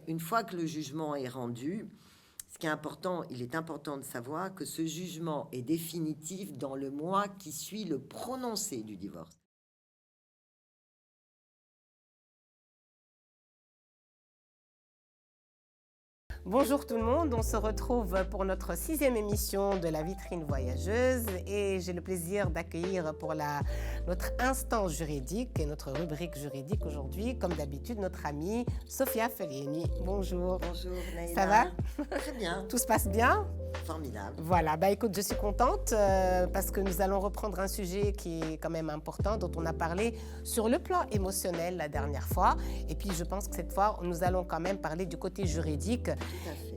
Une fois que le jugement est rendu, ce qui est important, il est important de savoir que ce jugement est définitif dans le mois qui suit le prononcé du divorce. Bonjour tout le monde, on se retrouve pour notre 6e émission de la vitrine voyageuse et j'ai le plaisir d'accueillir pour notre instant juridique et notre rubrique juridique aujourd'hui, comme d'habitude, notre amie Sophia Felieni. Bonjour. Bonjour Naïla. Ça va? Très bien. Tout se passe bien? Formidable. Voilà, écoute, je suis contente parce que nous allons reprendre un sujet qui est quand même important, dont on a parlé sur le plan émotionnel la dernière fois. Et puis je pense que cette fois, nous allons quand même parler du côté juridique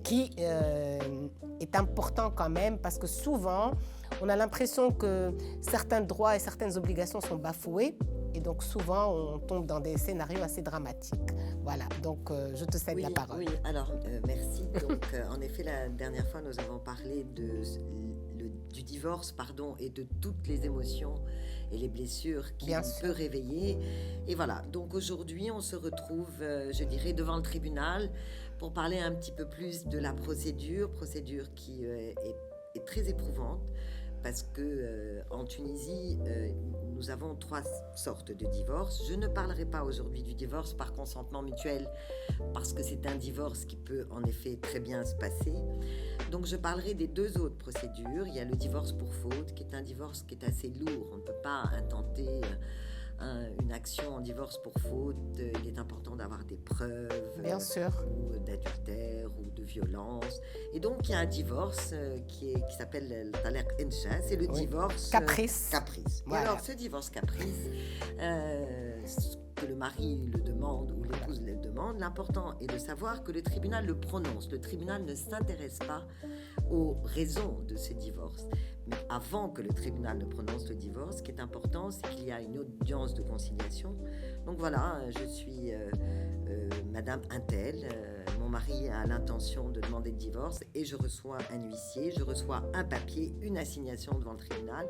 qui est important quand même parce que souvent, on a l'impression que certains droits et certaines obligations sont bafoués. Et donc souvent, on tombe dans des scénarios assez dramatiques. Voilà, donc je te cède la parole. Oui, alors merci. Donc en effet, la dernière fois, nous avons parlé du divorce, et de toutes les émotions et les blessures qu'il peut réveiller. Et voilà, donc aujourd'hui, on se retrouve, je dirais, devant le tribunal pour parler un petit peu plus de la procédure qui est très éprouvante. Parce que en Tunisie, nous avons 3 sortes de divorce. Je ne parlerai pas aujourd'hui du divorce par consentement mutuel, parce que c'est un divorce qui peut en effet très bien se passer. Donc je parlerai des 2 autres procédures. Il y a le divorce pour faute, qui est un divorce qui est assez lourd. On ne peut pas intenter une action en divorce pour faute. Il est important d'avoir des preuves, bien sûr, ou d'adultère ou de violence. Et donc il y a un divorce qui s'appelle le talaq insha, c'est le divorce caprice. Voilà. Et alors ce divorce caprice, que le mari le demande ou l'épouse le demande, l'important est de savoir que le tribunal le prononce. Le tribunal ne s'intéresse pas aux raisons de ce divorce. Mais avant que le tribunal ne prononce le divorce, ce qui est important, c'est qu'il y a une audience de conciliation. Donc voilà, je suis Madame Untel, mon mari a l'intention de demander le divorce et je reçois un huissier, je reçois un papier, une assignation devant le tribunal.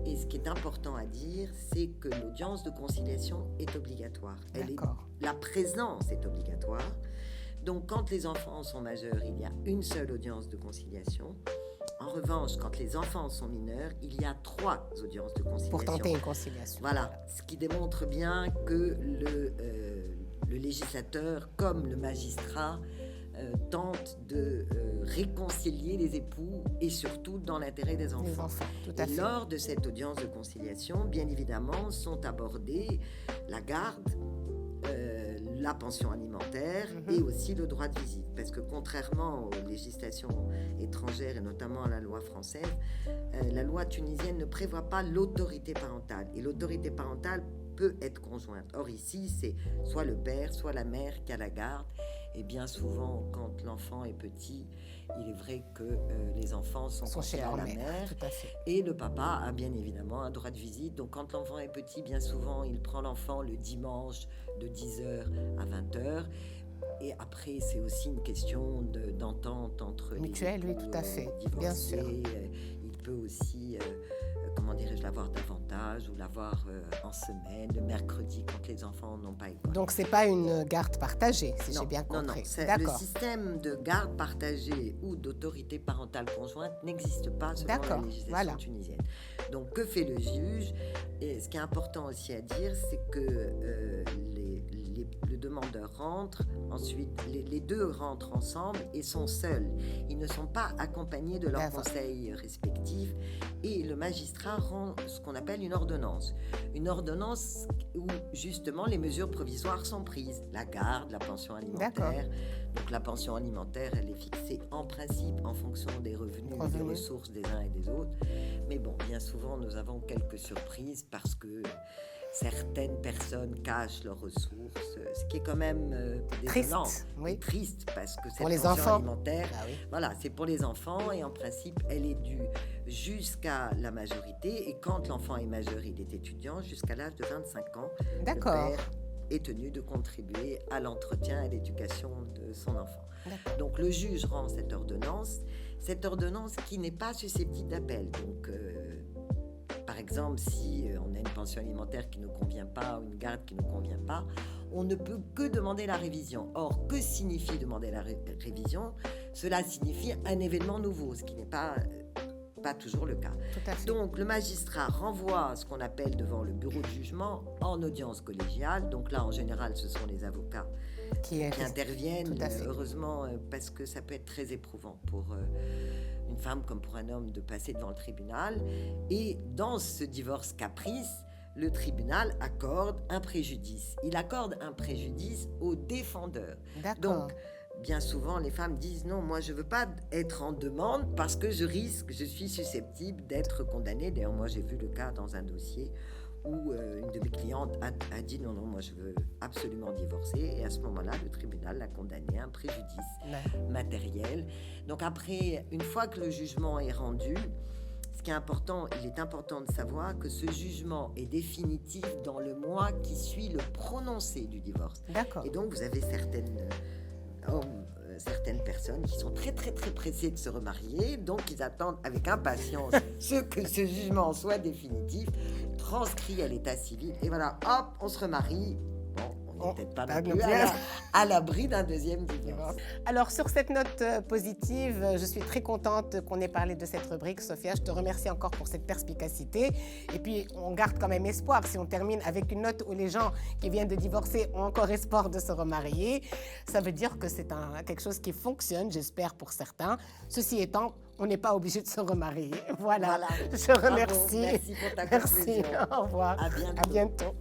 Et ce qui est important à dire, c'est que l'audience de conciliation est obligatoire. La présence est obligatoire. Donc quand les enfants sont majeurs, il y a une seule audience de conciliation. En revanche, quand les enfants sont mineurs, il y a 3 audiences de conciliation. Pour tenter une conciliation. Voilà, ce qui démontre bien que le législateur, comme le magistrat, tente de réconcilier les époux et surtout dans l'intérêt des enfants. Tout à fait. Lors de cette audience de conciliation, bien évidemment, sont abordés la garde, la pension alimentaire et aussi le droit de visite. Parce que contrairement aux législations étrangères et notamment à la loi française, la loi tunisienne ne prévoit pas l'autorité parentale. Et l'autorité parentale peut être conjointe. Or ici, c'est soit le père, soit la mère qui a la garde. Et bien souvent, quand l'enfant est petit, il est vrai que les enfants sont chez la mère. Tout à fait. Et le papa a bien évidemment un droit de visite. Donc quand l'enfant est petit, bien souvent, il prend l'enfant le dimanche de 10h à 20h. Et après, c'est aussi une question d'entente entre mutuelle, les époux, oui, tout à fait, divorcés. bien sûr. Il peut aussi, l'avoir davantage ou l'avoir en semaine, le mercredi, quand les enfants n'ont pas école. Donc, c'est pas une garde partagée, si j'ai bien compris. Non. Le système de garde partagée ou d'autorité parentale conjointe n'existe pas selon la législation tunisienne. Donc, que fait le juge? Et ce qui est important aussi à dire, c'est que le demandeur rentre, ensuite les 2 rentrent ensemble et sont seuls. Ils ne sont pas accompagnés de leurs conseils respectifs et le magistrat rend ce qu'on appelle une ordonnance. Une ordonnance où justement les mesures provisoires sont prises. La garde, la pension alimentaire. Donc la pension alimentaire, elle est fixée en principe en fonction des revenus, des ressources des uns et des autres. Mais bon, bien souvent, nous avons quelques surprises parce que certaines personnes cachent leurs ressources, ce qui est quand même désolant, triste parce que cette pension alimentaire, voilà, c'est pour les enfants et en principe, elle est due jusqu'à la majorité et quand l'enfant est majeur, il est étudiant jusqu'à l'âge de 25 ans. Le père est tenu de contribuer à l'entretien et à l'éducation de son enfant. Donc le juge rend cette ordonnance qui n'est pas susceptible d'appel. Donc par exemple, si on a une pension alimentaire qui ne nous convient pas ou une garde qui ne nous convient pas, on ne peut que demander la révision. Or, que signifie demander la révision? Cela signifie un événement nouveau, ce qui n'est pas toujours le cas. Donc, le magistrat renvoie ce qu'on appelle devant le bureau de jugement en audience collégiale. Donc là, en général, ce sont les avocats qui interviennent, heureusement, parce que ça peut être très éprouvant pour une femme comme pour un homme de passer devant le tribunal. Et dans ce divorce caprice, le tribunal accorde un préjudice. Il accorde un préjudice au défendeur. Donc, bien souvent, les femmes disent non, moi je ne veux pas être en demande parce que je suis susceptible d'être condamnée. D'ailleurs, moi j'ai vu le cas dans un dossier où une de mes clientes a dit non, moi je veux absolument divorcer. Et à ce moment-là, le tribunal l'a condamnée à un préjudice matériel. Donc après, une fois que le jugement est rendu, il est important de savoir que ce jugement est définitif dans le mois qui suit le prononcé du divorce. Et donc vous avez certaines personnes qui sont très très très pressées de se remarier, donc ils attendent avec impatience que ce jugement soit définitif, transcrit à l'état civil, et voilà, hop, on se remarie. On n'est peut-être pas non plus à l'abri d'un deuxième divorce. Alors, sur cette note positive, je suis très contente qu'on ait parlé de cette rubrique. Sophia, je te remercie encore pour cette perspicacité. Et puis, on garde quand même espoir. Si on termine avec une note où les gens qui viennent de divorcer ont encore espoir de se remarier, ça veut dire que c'est quelque chose qui fonctionne, j'espère, pour certains. Ceci étant, on n'est pas obligé de se remarier. Voilà. Je remercie. Bravo. Merci pour ta conclusion. Au revoir. À bientôt. À bientôt.